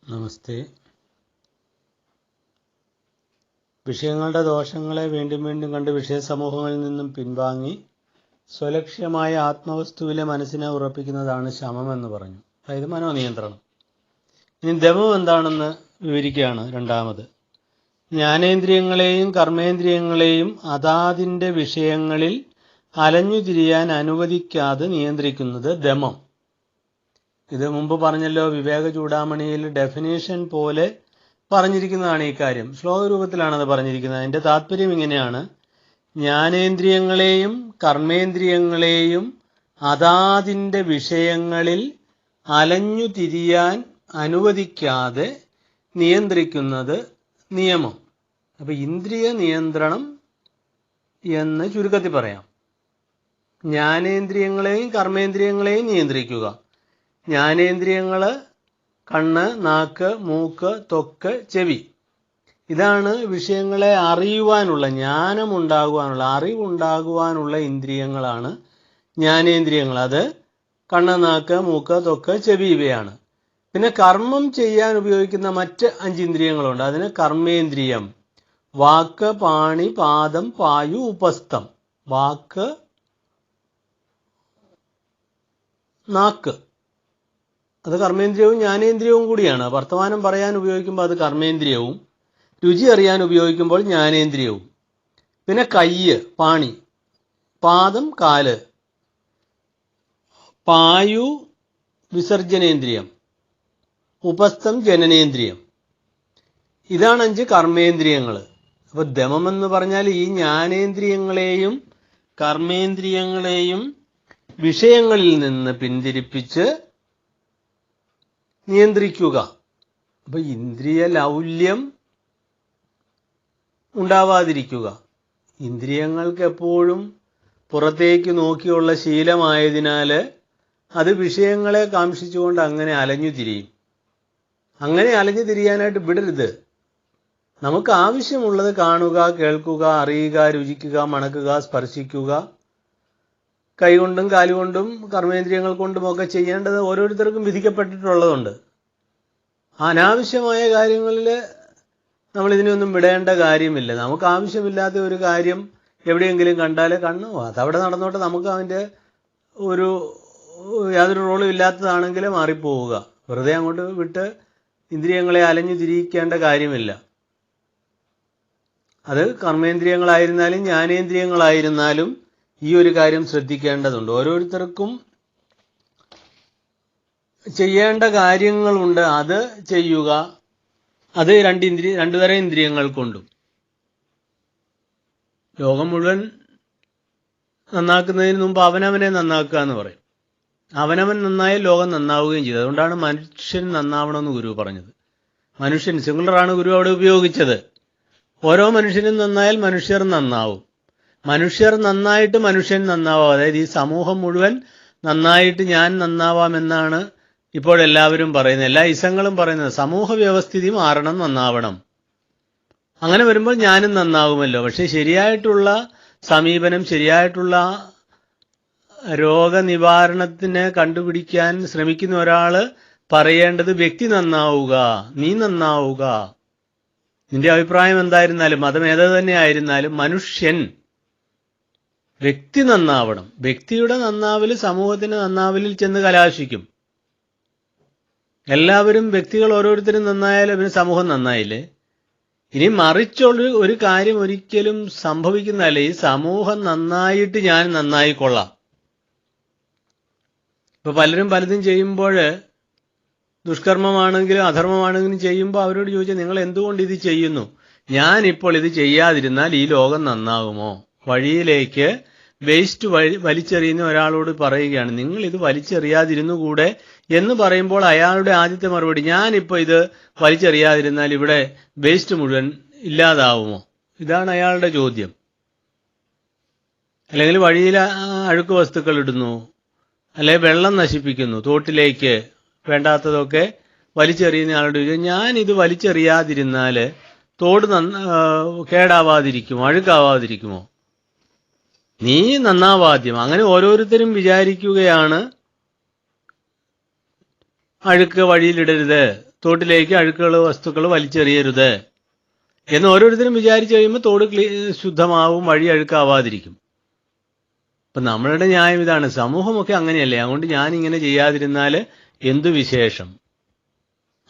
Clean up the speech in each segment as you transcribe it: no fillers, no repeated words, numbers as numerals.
നമസ്തേ. വിഷയങ്ങളുടെ ദോഷങ്ങളെ വീണ്ടും വീണ്ടും കണ്ട് വിഷയസമൂഹങ്ങളിൽ നിന്നും പിൻവാങ്ങി സ്വലക്ഷ്യമായ ആത്മവസ്തുവിലെ മനസ്സിനെ ഉറപ്പിക്കുന്നതാണ് ശമം എന്ന് പറഞ്ഞു. അതായത് മനോനിയന്ത്രണം. ഇനി ദമം എന്താണെന്ന് വിവരിക്കുകയാണ്. രണ്ടാമത്, ജ്ഞാനേന്ദ്രിയങ്ങളെയും കർമ്മേന്ദ്രിയങ്ങളെയും അതാതിൻ്റെ വിഷയങ്ങളിൽ അലഞ്ഞുതിരിയാൻ അനുവദിക്കാതെ നിയന്ത്രിക്കുന്നത് ദമം. ഇത് മുമ്പ് പറഞ്ഞല്ലോ, വിവേക ചൂടാമണിയിൽ ഡെഫിനേഷൻ പോലെ പറഞ്ഞിരിക്കുന്നതാണ് ഈ കാര്യം. ശ്ലോക രൂപത്തിലാണത് പറഞ്ഞിരിക്കുന്നത്. അതിൻ്റെ താല്പര്യം ഇങ്ങനെയാണ്: ജ്ഞാനേന്ദ്രിയങ്ങളെയും കർമ്മേന്ദ്രിയങ്ങളെയും അതാതിൻ്റെ വിഷയങ്ങളിൽ അലഞ്ഞു തിരിയാൻ അനുവദിക്കാതെ നിയന്ത്രിക്കുന്നത് നിയമം. അപ്പം ഇന്ദ്രിയ നിയന്ത്രണം എന്ന് ചുരുക്കത്തിൽ പറയാം. ജ്ഞാനേന്ദ്രിയങ്ങളെയും കർമ്മേന്ദ്രിയങ്ങളെയും നിയന്ത്രിക്കുക. ജ്ഞാനേന്ദ്രിയങ്ങൾ കണ്ണ്, നാക്ക്, മൂക്ക്, ത്വക്ക്, ചെവി. ഇതാണ് വിഷയങ്ങളെ അറിയുവാനുള്ള, ജ്ഞാനമുണ്ടാകുവാനുള്ള, അറിവുണ്ടാകുവാനുള്ള ഇന്ദ്രിയങ്ങളാണ് ജ്ഞാനേന്ദ്രിയങ്ങൾ. അത് കണ്ണ്, നാക്ക്, മൂക്ക്, ത്വക്ക്, ചെവി ഇവയാണ്. പിന്നെ കർമ്മം ചെയ്യാൻ ഉപയോഗിക്കുന്ന മറ്റ് 5 ഇന്ദ്രിയങ്ങളുണ്ട്. അതിന് കർമ്മേന്ദ്രിയം. വാക്ക്, പാണി, പാദം, പായു, ഉപസ്ഥം. വാക്ക്, നാക്ക്, അത് കർമ്മേന്ദ്രിയവും ജ്ഞാനേന്ദ്രിയവും കൂടിയാണ്. വർത്തമാനം പറയാൻ ഉപയോഗിക്കുമ്പോൾ അത് കർമ്മേന്ദ്രിയവും, രുചി അറിയാൻ ഉപയോഗിക്കുമ്പോൾ ജ്ഞാനേന്ദ്രിയവും. പിന്നെ കയ്യ്, പാണി, പാദം, കാല്, പായു വിസർജനേന്ദ്രിയം, ഉപസ്ഥം ജനനേന്ദ്രിയം. ഇതാണ് 5 കർമ്മേന്ദ്രിയങ്ങൾ. അപ്പോൾ ദമം എന്ന് പറഞ്ഞാൽ ഈ ജ്ഞാനേന്ദ്രിയങ്ങളെയും കർമ്മേന്ദ്രിയങ്ങളെയും വിഷയങ്ങളിൽ നിന്ന് പിന്തിരിപ്പിച്ച് നിയന്ത്രിക്കുക. അപ്പോൾ ഇന്ദ്രിയ ലൗല്യം ഉണ്ടാവാതിരിക്കുക. ഇന്ദ്രിയങ്ങൾക്ക് എപ്പോഴും പുറത്തേക്ക് നോക്കിയുള്ള ശീലമായതിനാൽ അത് വിഷയങ്ങളെ കാംക്ഷിച്ചുകൊണ്ട് അങ്ങനെ അലഞ്ഞു തിരിയും. അങ്ങനെ അലഞ്ഞു തിരിയാനായിട്ട് വിടരുത്. നമുക്ക് ആവശ്യമുള്ളത് കാണുക, കേൾക്കുക, അറിയുക, രുചിക്കുക, മണക്കുക, സ്പർശിക്കുക. കൈകൊണ്ടും കാലുകൊണ്ടും കർമ്മേന്ദ്രിയങ്ങൾ കൊണ്ടുമൊക്കെ ചെയ്യേണ്ടത് ഓരോരുത്തർക്കും വിധിക്കപ്പെട്ടിട്ടുള്ളതുണ്ട്. അനാവശ്യമായ കാര്യങ്ങളിൽ നമ്മളിതിനൊന്നും വിടേണ്ട കാര്യമില്ല. നമുക്ക് ആവശ്യമില്ലാത്ത ഒരു കാര്യം എവിടെയെങ്കിലും കണ്ടാൽ കണ്ണോ അതവിടെ നടന്നോട്ടെ, നമുക്ക് അതിൻ്റെ യാതൊരു റോളും ഇല്ലാത്തതാണെങ്കിൽ മാറിപ്പോവുക. വെറുതെ അങ്ങോട്ട് വിട്ട് ഇന്ദ്രിയങ്ങളെ അലഞ്ഞു തിരിയിക്കേണ്ട കാര്യമില്ല. അത് കർമ്മേന്ദ്രിയങ്ങളായിരുന്നാലും ജ്ഞാനേന്ദ്രിയങ്ങളായിരുന്നാലും ഈ ഒരു കാര്യം ശ്രദ്ധിക്കേണ്ടതുണ്ട്. ഓരോരുത്തർക്കും ചെയ്യേണ്ട കാര്യങ്ങളുണ്ട്, അത് ചെയ്യുക. അത് രണ്ടു തരം ഇന്ദ്രിയങ്ങൾ കൊണ്ടും. ലോകം മുഴുവൻ നന്നാക്കുന്നതിന് മുമ്പ് അവനവനെ നന്നാക്കുക എന്ന് പറയും. അവനവൻ നന്നായാൽ ലോകം നന്നാവുകയും ചെയ്തു. അതുകൊണ്ടാണ് മനുഷ്യൻ നന്നാവണമെന്ന് ഗുരു പറഞ്ഞത്. മനുഷ്യൻ സിംഗുലറാണ് ഗുരു അവിടെ ഉപയോഗിച്ചത്. ഓരോ മനുഷ്യനും നന്നായാൽ മനുഷ്യർ നന്നാവും. മനുഷ്യർ നന്നായിട്ട് മനുഷ്യൻ നന്നാവാം. അതായത് ഈ സമൂഹം മുഴുവൻ നന്നായിട്ട് ഞാൻ നന്നാവാമെന്നാണ് ഇപ്പോഴെല്ലാവരും പറയുന്നത്. എല്ലാ ഇസങ്ങളും പറയുന്നത് സമൂഹ വ്യവസ്ഥിതി മാറണം, നന്നാവണം. അങ്ങനെ വരുമ്പോൾ ഞാനും നന്നാവുമല്ലോ. പക്ഷെ ശരിയായിട്ടുള്ള സമീപനം, ശരിയായിട്ടുള്ള രോഗനിവാരണത്തിന് കണ്ടുപിടിക്കാൻ ശ്രമിക്കുന്ന ഒരാൾ പറയേണ്ടത് വ്യക്തി നന്നാവുക, നീ നന്നാവുക. നിന്റെ അഭിപ്രായം എന്തായിരുന്നാലും, മതം ഏത് തന്നെ ആയിരുന്നാലും, മനുഷ്യൻ, വ്യക്തി നന്നാവണം. വ്യക്തിയുടെ നന്നാവൽ സമൂഹത്തിന്റെ നന്നാവലിൽ ചെന്ന് കലാശിക്കും. എല്ലാവരും വ്യക്തികൾ ഓരോരുത്തരും നന്നായാലും പിന്നെ സമൂഹം നന്നായില്ലേ? ഇനി മറിച്ചുള്ള ഒരു കാര്യം ഒരിക്കലും സംഭവിക്കുന്നതല്ല. ഈ സമൂഹം നന്നായിട്ട് ഞാൻ നന്നായിക്കൊള്ളാം. ഇപ്പൊ പലരും പലതും ചെയ്യുമ്പോൾ, ദുഷ്കർമ്മമാണെങ്കിലും അധർമ്മമാണെങ്കിലും ചെയ്യുമ്പോൾ അവരോട് ചോദിച്ചാൽ നിങ്ങൾ എന്തുകൊണ്ട് ഇത് ചെയ്യുന്നു? ഞാനിപ്പോൾ ഇത് ചെയ്യാതിരുന്നാൽ ഈ ലോകം നന്നാകുമോ? വഴിയിലേക്ക് വേസ്റ്റ് വലിച്ചെറിയുന്ന ഒരാളോട് പറയുകയാണ്, നിങ്ങൾ ഇത് വലിച്ചെറിയാതിരുന്നുകൂടെ എന്ന് പറയുമ്പോൾ അയാളുടെ ആദ്യത്തെ മറുപടി, ഞാനിപ്പോൾ ഇത് വലിച്ചെറിയാതിരുന്നാൽ ഇവിടെ വേസ്റ്റ് മുഴുവൻ ഇല്ലാതാവുമോ? ഇതാണ് അയാളുടെ ചോദ്യം. അല്ലെങ്കിൽ വഴിയിൽ അഴുക്ക് വസ്തുക്കൾ ഇടുന്നു, അല്ലെ വെള്ളം നശിപ്പിക്കുന്നു, തോട്ടിലേക്ക് വേണ്ടാത്തതൊക്കെ വലിച്ചെറിയുന്ന ആളോട് ചോദിച്ചാൽ ഞാൻ ഇത് വലിച്ചെറിയാതിരുന്നാൽ തോട് കേടാവാതിരിക്കുമോ, അഴുക്കാവാതിരിക്കുമോ? നീ നന്നാവാദ്യം. അങ്ങനെ ഓരോരുത്തരും വിചാരിക്കുകയാണ് അഴുക്ക് വഴിയിലിടരുത്, തോട്ടിലേക്ക് അഴുക്കുകൾ വസ്തുക്കൾ വലിച്ചെറിയരുത് എന്ന് ഓരോരുത്തരും വിചാരിച്ചു കഴിയുമ്പോൾ തോട് ശുദ്ധമാവും, വഴി അഴുക്കാവാതിരിക്കും. അപ്പം നമ്മളുടെ ന്യായം ഇതാണ്, സമൂഹമൊക്കെ അങ്ങനെയല്ലേ, അതുകൊണ്ട് ഞാനിങ്ങനെ ചെയ്യാതിരുന്നാൽ എന്തു വിശേഷം?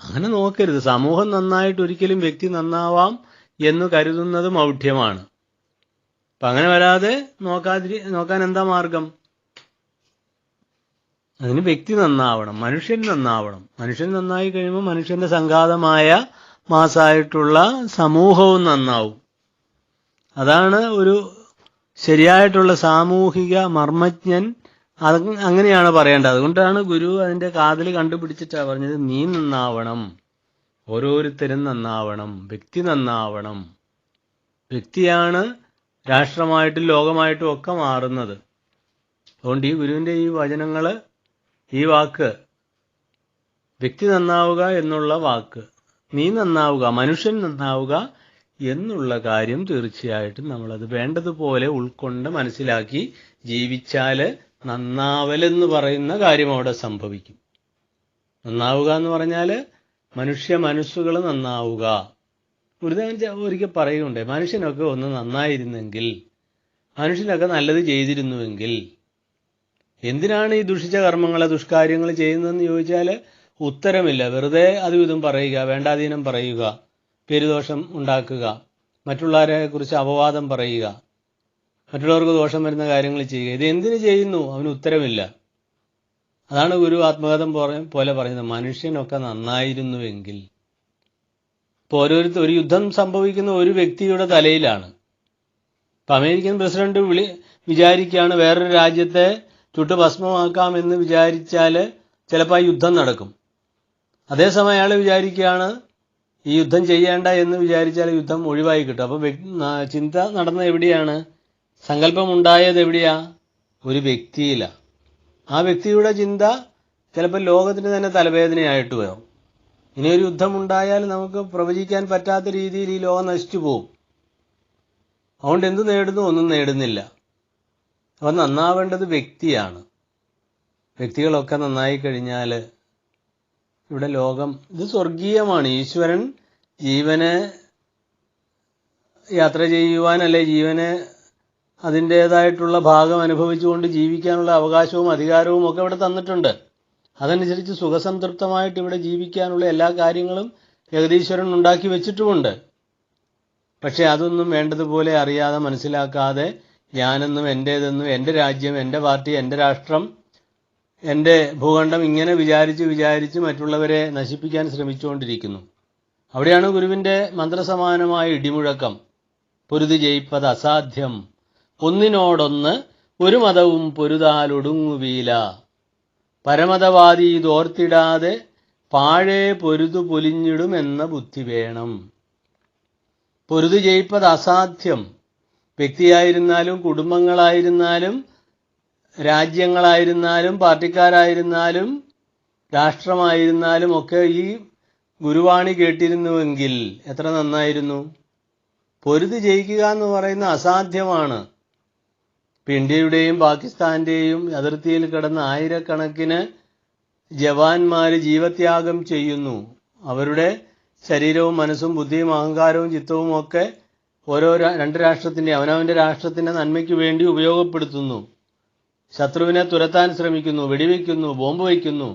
അങ്ങനെ നോക്കരുത്. സമൂഹം നന്നായിട്ട് ഒരിക്കലും വ്യക്തി നന്നാവാം എന്ന് കരുതുന്നത് മൗഢ്യമാണ്. അപ്പം അങ്ങനെ വരാതെ നോക്കാൻ എന്താ മാർഗം? അതിന് വ്യക്തി നന്നാവണം, മനുഷ്യൻ നന്നാവണം. മനുഷ്യൻ നന്നായി കഴിയുമ്പോൾ മനുഷ്യന്റെ സംഘാതമായ മാസായിട്ടുള്ള സമൂഹവും നന്നാവും. അതാണ് ഒരു ശരിയായിട്ടുള്ള സാമൂഹിക മർമ്മജ്ഞൻ അങ്ങനെയാണ് പറയേണ്ടത്. അതുകൊണ്ടാണ് ഗുരു അതിന്റെ കാതിൽ കണ്ടുപിടിച്ചിട്ടാണ് പറഞ്ഞത്, നീ നന്നാവണം, ഓരോരുത്തരും നന്നാവണം, വ്യക്തി നന്നാവണം. വ്യക്തിയാണ് രാഷ്ട്രമായിട്ടും ലോകമായിട്ടും ഒക്കെ മാറുന്നത്. അതുകൊണ്ട് ഈ ഗുരുവിന്റെ ഈ വചനങ്ങള്, ഈ വാക്ക്, വ്യക്തി നന്നാവുക എന്നുള്ള വാക്ക്, നീ നന്നാവുക, മനുഷ്യൻ നന്നാവുക എന്നുള്ള കാര്യം തീർച്ചയായിട്ടും നമ്മളത് വേണ്ടതുപോലെ ഉൾക്കൊണ്ട് മനസ്സിലാക്കി ജീവിച്ചാൽ നന്നാവലെന്ന് പറയുന്ന കാര്യം അവിടെ സംഭവിക്കും. നന്നാവുക എന്ന് പറഞ്ഞാൽ മനുഷ്യ മനസ്സുകൾ നന്നാവുക. ഗുരുദേവൻ ഒരിക്കൽ പറയുന്നുണ്ട്, മനുഷ്യനൊക്കെ ഒന്ന് നന്നായിരുന്നെങ്കിൽ, മനുഷ്യനൊക്കെ നല്ലത് ചെയ്തിരുന്നുവെങ്കിൽ, എന്തിനാണ് ഈ ദുഷിച്ച കർമ്മങ്ങൾ, ദുഷ്കാര്യങ്ങൾ ചെയ്യുന്നതെന്ന് ചോദിച്ചാൽ ഉത്തരമില്ല. വെറുതെ അതും ഇതും പറയുക, വേണ്ടാധീനം പറയുക, പേരുദോഷം ഉണ്ടാക്കുക, മറ്റുള്ളവരെ കുറിച്ച് അപവാദം പറയുക, മറ്റുള്ളവർക്ക് ദോഷം വരുന്ന കാര്യങ്ങൾ ചെയ്യുക. ഇത് എന്തിനു ചെയ്യുന്നു? അവന് ഉത്തരമില്ല. അതാണ് ഗുരു ആത്മകഥം പോലെ പറയുന്നത്, മനുഷ്യനൊക്കെ നന്നായിരുന്നുവെങ്കിൽ. ഇപ്പോൾ ഒരു യുദ്ധം സംഭവിക്കുന്ന ഒരു വ്യക്തിയുടെ തലയിലാണ്. ഇപ്പം അമേരിക്കൻ പ്രസിഡന്റ് വിചാരിക്കുകയാണ് വേറൊരു രാജ്യത്തെ ചുട്ട് ഭസ്മമാക്കാമെന്ന് വിചാരിച്ചാൽ ചിലപ്പോൾ ആ യുദ്ധം നടക്കും. അതേസമയം അയാൾ വിചാരിക്കുകയാണ് ഈ യുദ്ധം ചെയ്യേണ്ട എന്ന് വിചാരിച്ചാൽ യുദ്ധം ഒഴിവായി കിട്ടും. അപ്പം ചിന്ത നടന്നത് എവിടെയാണ്? സങ്കല്പം ഉണ്ടായത് എവിടെയാ? ഒരു വ്യക്തിയിലാണ്. ആ വ്യക്തിയുടെ ചിന്ത ചിലപ്പോൾ ലോകത്തിന് തന്നെ തലവേദനയായിട്ട് വരും. ഇനി ഒരു യുദ്ധമുണ്ടായാൽ നമുക്ക് പ്രവചിക്കാൻ പറ്റാത്ത രീതിയിൽ ഈ ലോകം നശിച്ചു പോകും. അതുകൊണ്ട് എന്ത് നേടുന്നു? ഒന്നും നേടുന്നില്ല. അപ്പം നന്നാവേണ്ടത് വ്യക്തിയാണ്. വ്യക്തികളൊക്കെ നന്നായി കഴിഞ്ഞാൽ ഇവിടെ ലോകം ഇത് സ്വർഗീയമാണ്. ഈശ്വരൻ ജീവനെ യാത്ര ചെയ്യുവാൻ, അല്ലെ ജീവനെ അതിൻ്റേതായിട്ടുള്ള ഭാഗം അനുഭവിച്ചുകൊണ്ട് ജീവിക്കാനുള്ള അവകാശവും അധികാരവും ഒക്കെ ഇവിടെ തന്നിട്ടുണ്ട്. അതനുസരിച്ച് സുഖസംതൃപ്തമായിട്ട് ഇവിടെ ജീവിക്കാനുള്ള എല്ലാ കാര്യങ്ങളും ജഗദീശ്വരൻ ഉണ്ടാക്കി വെച്ചിട്ടുമുണ്ട്. പക്ഷെ അതൊന്നും വേണ്ടതുപോലെ അറിയാതെ, മനസ്സിലാക്കാതെ ഞാനെന്നും എൻ്റേതെന്നും എൻ്റെ രാജ്യം, എൻ്റെ പാർട്ടി, എൻ്റെ രാഷ്ട്രം, എൻ്റെ ഭൂഖണ്ഡം ഇങ്ങനെ വിചാരിച്ച് മറ്റുള്ളവരെ നശിപ്പിക്കാൻ ശ്രമിച്ചുകൊണ്ടിരിക്കുന്നു. അവിടെയാണ് ഗുരുവിൻ്റെ മന്ത്രസമാനമായ ഇടിമുഴക്കം, പൊരുതി ജയിപ്പത് അസാധ്യം, ഒന്നിനോടൊന്ന് ഒരു മതവും പൊരുതാലൊടുങ്ങുവീല, പരമതവാദി ഇതോർത്തിടാതെ പാഴേ പൊരുതു പൊലിഞ്ഞിടും എന്ന ബുദ്ധി വേണം. പൊരുതി ജയിപ്പത് അസാധ്യം. വ്യക്തിയായിരുന്നാലും കുടുംബങ്ങളായിരുന്നാലും രാജ്യങ്ങളായിരുന്നാലും പാർട്ടിക്കാരായിരുന്നാലും രാഷ്ട്രമായിരുന്നാലും ഒക്കെ ഈ ഗുരുവാണി കേട്ടിരുന്നുവെങ്കിൽ എത്ര നന്നായിരുന്നു. പൊരുതി ജയിക്കുക എന്ന് പറയുന്ന അസാധ്യമാണ്. ഇപ്പം ഇന്ത്യയുടെയും പാകിസ്ഥാന്റെയും അതിർത്തിയിൽ കിടന്ന ആയിരക്കണക്കിന് ജവാന്മാർ ജീവത്യാഗം ചെയ്യുന്നു. അവരുടെ ശരീരവും മനസ്സും ബുദ്ധിയും അഹങ്കാരവും ചിത്തവും ഒക്കെ ഓരോ രണ്ട് രാഷ്ട്രത്തിൻ്റെ, അവനവൻ്റെ രാഷ്ട്രത്തിൻ്റെ നന്മയ്ക്ക് വേണ്ടി ഉപയോഗപ്പെടുത്തുന്നു. ശത്രുവിനെ തുരത്താൻ ശ്രമിക്കുന്നു, വെടിവെക്കുന്നു, ബോംബ് വയ്ക്കുന്നു.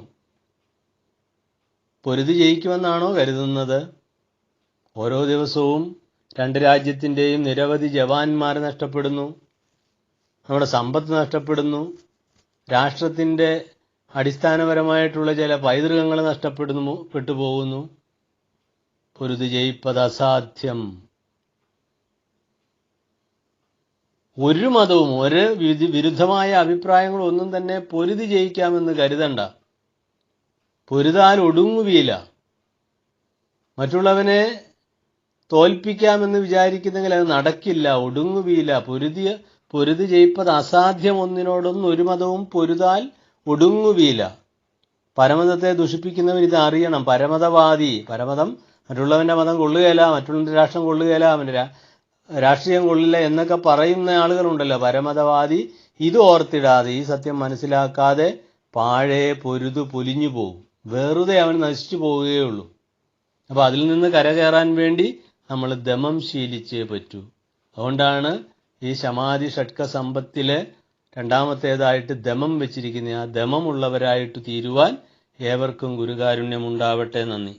പൊരുതി ജയിക്കുമെന്നാണോ കരുതുന്നത്? ഓരോ ദിവസവും രണ്ട് രാജ്യത്തിൻ്റെയും നിരവധി ജവാന്മാർ നഷ്ടപ്പെടുന്നു, നമ്മുടെ സമ്പത്ത് നഷ്ടപ്പെടുന്നു, രാഷ്ട്രത്തിൻ്റെ അടിസ്ഥാനപരമായിട്ടുള്ള ചില പൈതൃകങ്ങൾ പെട്ടുപോകുന്നു. പൊരുതി ജയിപ്പത് അസാധ്യം. ഒരു മതവും ഒരു വിരുദ്ധമായ അഭിപ്രായങ്ങളും ഒന്നും തന്നെ പൊരുതി ജയിക്കാമെന്ന് കരുതണ്ട. പൊരുതാൻ ഒടുങ്ങുകയില്ല. മറ്റുള്ളവനെ തോൽപ്പിക്കാമെന്ന് വിചാരിക്കുന്നെങ്കിൽ അത് നടക്കില്ല, ഒടുങ്ങുകയില്ല. പൊരുതി ജയിപ്പത് അസാധ്യം, ഒന്നിനോടൊന്നും ഒരു മതവും പൊരുതാൽ ഒടുങ്ങുകയില്ല. പരമതത്തെ ദുഷിപ്പിക്കുന്നവർ ഇത് അറിയണം. പരമതവാദി, പരമതം മറ്റുള്ളവൻ്റെ മതം കൊള്ളുകയില്ല, മറ്റുള്ളവൻ്റെ രാഷ്ട്രം കൊള്ളുകയില്ല, അവൻ്റെ രാഷ്ട്രീയം കൊള്ളില്ല എന്നൊക്കെ പറയുന്ന ആളുകളുണ്ടല്ലോ, പരമതവാദി. ഇത് ഓർത്തിടാതെ, ഈ സത്യം മനസ്സിലാക്കാതെ പാഴേ പൊരുതു പൊലിഞ്ഞു പോകും. വെറുതെ അവൻ നശിച്ചു പോവുകയുള്ളൂ. അപ്പോൾ അതിൽ നിന്ന് കരകയറാൻ വേണ്ടി നമ്മൾ ദമം ശീലിച്ചേ പറ്റൂ. അതുകൊണ്ടാണ് ഈ ശമാധി ഷഡ്ക സമ്പത്തിലെ രണ്ടാമത്തേതായിട്ട് ദമം വെച്ചിരിക്കുന്നത്. ആ ദമമുള്ളവരായിട്ട് തീരുവാൻ ഏവർക്കും ഗുരുകാരുണ്യം ഉണ്ടാവട്ടെ. നന്ദി.